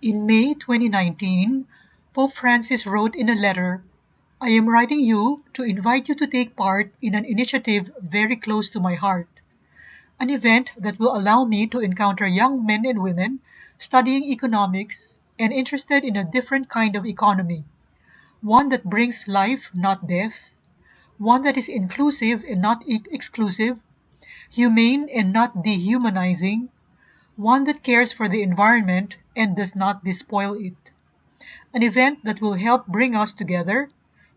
In May 2019, Pope Francis wrote in a letter, "I am writing you to invite you to take part in an initiative very close to my heart, an event that will allow me to encounter young men and women studying economics and interested in a different kind of economy, one that brings life, not death, one that is inclusive and not exclusive, humane and not dehumanizing, one that cares for the environment and does not despoil it. An event that will help bring us together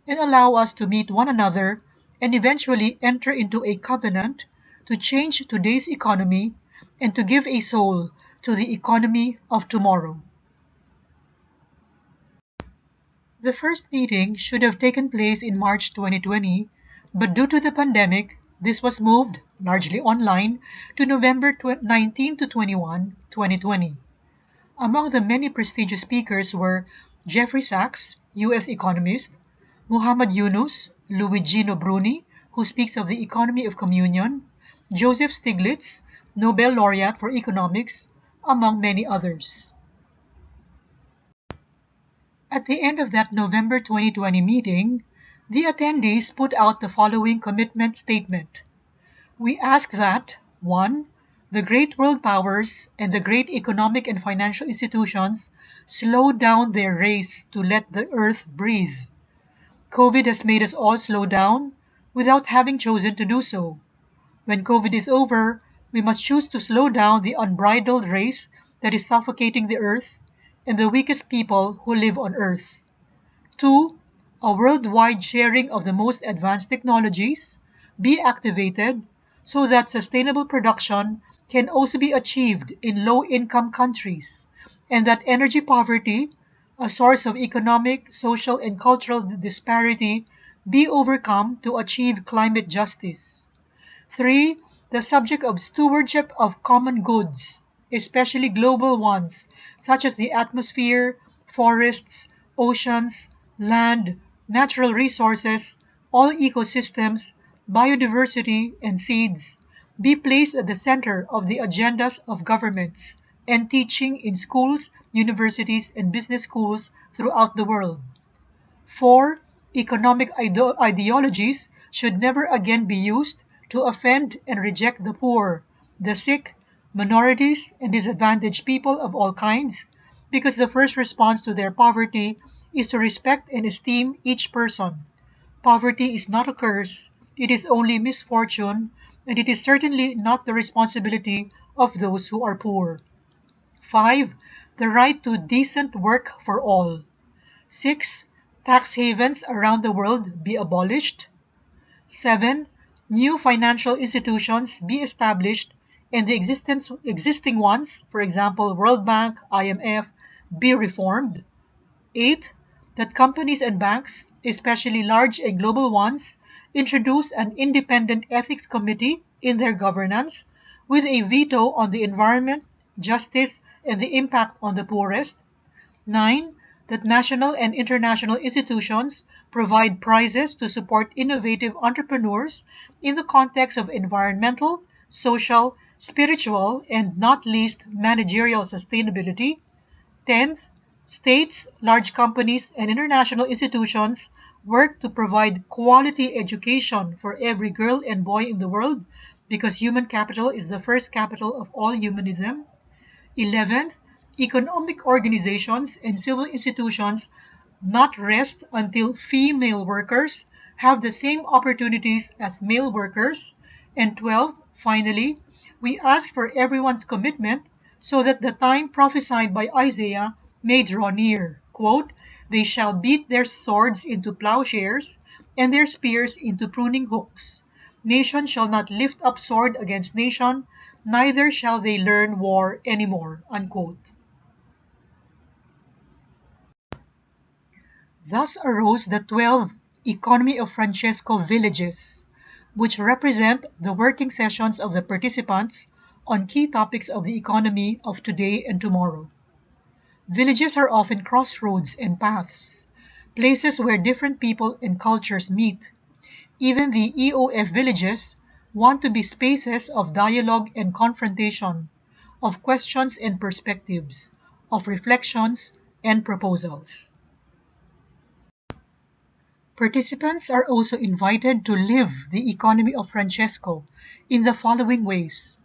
and allow us to meet one another and eventually enter into a covenant to change today's economy and to give a soul to the economy of tomorrow." The first meeting should have taken place in March 2020, but due to the pandemic, this was moved, largely online, to November 19 to 21, 2020. Among the many prestigious speakers were Jeffrey Sachs, U.S. economist, Muhammad Yunus, Luigino Bruni, who speaks of the economy of communion, Joseph Stiglitz, Nobel laureate for economics, among many others. At the end of that November 2020 meeting, the attendees put out the following commitment statement. We ask that 1. The great world powers and the great economic and financial institutions slow down their race to let the earth breathe. COVID has made us all slow down without having chosen to do so. When COVID is over, we must choose to slow down the unbridled race that is suffocating the earth and the weakest people who live on earth. 2. A worldwide sharing of the most advanced technologies be activated so that sustainable production can also be achieved in low-income countries, and that energy poverty, a source of economic, social, and cultural disparity, be overcome to achieve climate justice. 3. The subject of stewardship of common goods, especially global ones, such as the atmosphere, forests, oceans, land, natural resources, all ecosystems, biodiversity, and seeds, be placed at the center of the agendas of governments and teaching in schools, universities, and business schools throughout the world. 4. Economic ideologies should never again be used to offend and reject the poor, the sick, minorities, and disadvantaged people of all kinds, because the first response to their poverty is to respect and esteem each person. Poverty is not a curse, it is only misfortune, and it is certainly not the responsibility of those who are poor. 5. The right to decent work for all. 6. Tax havens around the world be abolished. 7. New financial institutions be established and the existing ones, for example, World Bank, IMF, be reformed. 8. That companies and banks, especially large and global ones, introduce an independent ethics committee in their governance with a veto on the environment, justice, and the impact on the poorest. 9. That national and international institutions provide prizes to support innovative entrepreneurs in the context of environmental, social, spiritual, and not least managerial sustainability. 10th, states, large companies, and international institutions work to provide quality education for every girl and boy in the world because human capital is the first capital of all humanism. 11th, economic organizations and civil institutions not rest until female workers have the same opportunities as male workers. And 12th, finally, we ask for everyone's commitment so that the time prophesied by Isaiah may draw near. Quote, "They shall beat their swords into plowshares and their spears into pruning hooks. Nation shall not lift up sword against nation, neither shall they learn war anymore." Unquote. Thus arose the 12 Economy of Francesco villages, which represent the working sessions of the participants on key topics of the economy of today and tomorrow. Villages are often crossroads and paths, places where different people and cultures meet. Even the EOF villages want to be spaces of dialogue and confrontation, of questions and perspectives, of reflections and proposals. Participants are also invited to live the economy of Francesco in the following ways.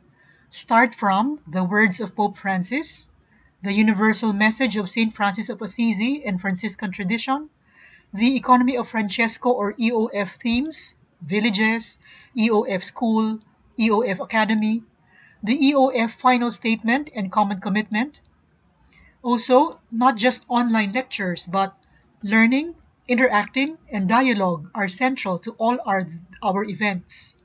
Start from the words of Pope Francis, the universal message of Saint Francis of Assisi and Franciscan tradition, the economy of Francesco or EOF themes, villages, EOF school, EOF academy, the EOF final statement and common commitment. Also, not just online lectures, but learning, interacting, and dialogue are central to all our events.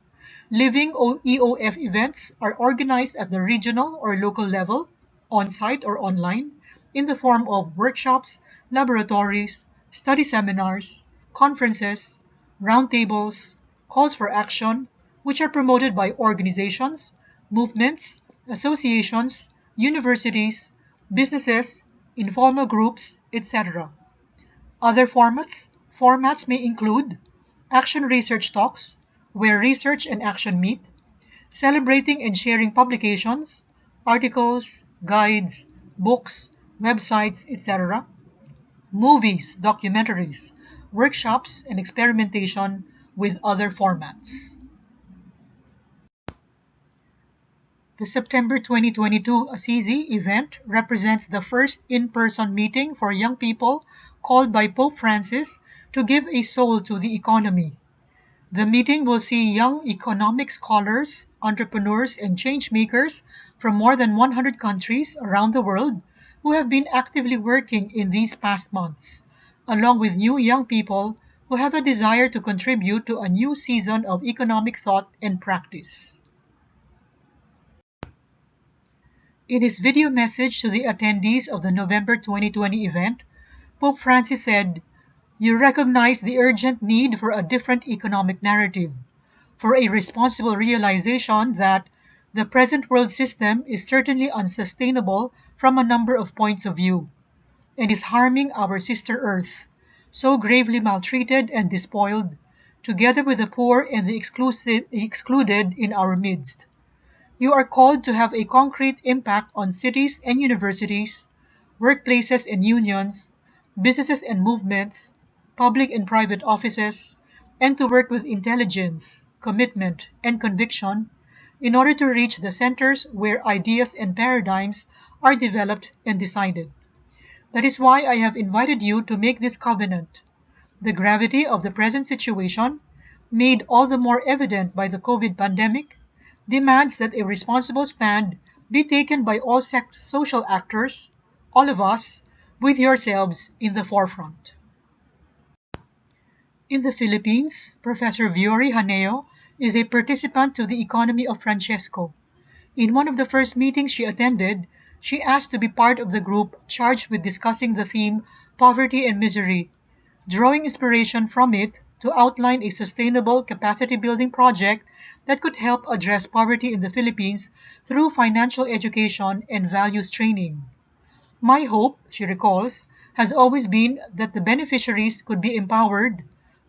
Living EOF events are organized at the regional or local level, on-site or online, in the form of workshops, laboratories, study seminars, conferences, roundtables, calls for action, which are promoted by organizations, movements, associations, universities, businesses, informal groups, etc. Other formats may include action research talks, where research and action meet, celebrating and sharing publications, articles, guides, books, websites, etc., movies, documentaries, workshops, and experimentation with other formats. The September 2022 Assisi event represents the first in-person meeting for young people called by Pope Francis to give a soul to the economy. The meeting will see young economic scholars, entrepreneurs, and change-makers from more than 100 countries around the world who have been actively working in these past months, along with new young people who have a desire to contribute to a new season of economic thought and practice. In his video message to the attendees of the November 2020 event, Pope Francis said, "You recognize the urgent need for a different economic narrative, for a responsible realization that the present world system is certainly unsustainable from a number of points of view, and is harming our sister Earth, so gravely maltreated and despoiled, together with the poor and the excluded in our midst. You are called to have a concrete impact on cities and universities, workplaces and unions, businesses and movements, public and private offices, and to work with intelligence, commitment, and conviction in order to reach the centers where ideas and paradigms are developed and decided. That is why I have invited you to make this covenant. The gravity of the present situation, made all the more evident by the COVID pandemic, demands that a responsible stand be taken by all social actors, all of us, with yourselves in the forefront." In the Philippines, Professor Viori Haneo is a participant to the economy of Francesco. In one of the first meetings she attended, she asked to be part of the group charged with discussing the theme Poverty and Misery, drawing inspiration from it to outline a sustainable capacity building project that could help address poverty in the Philippines through financial education and values training. "My hope," she recalls, "has always been that the beneficiaries could be empowered,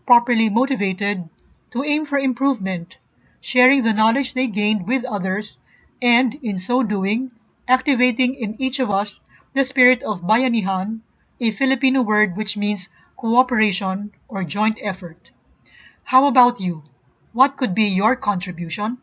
properly motivated, to aim for improvement, sharing the knowledge they gained with others, and, in so doing, activating in each of us the spirit of bayanihan, a Filipino word which means cooperation or joint effort." How about you? What could be your contribution?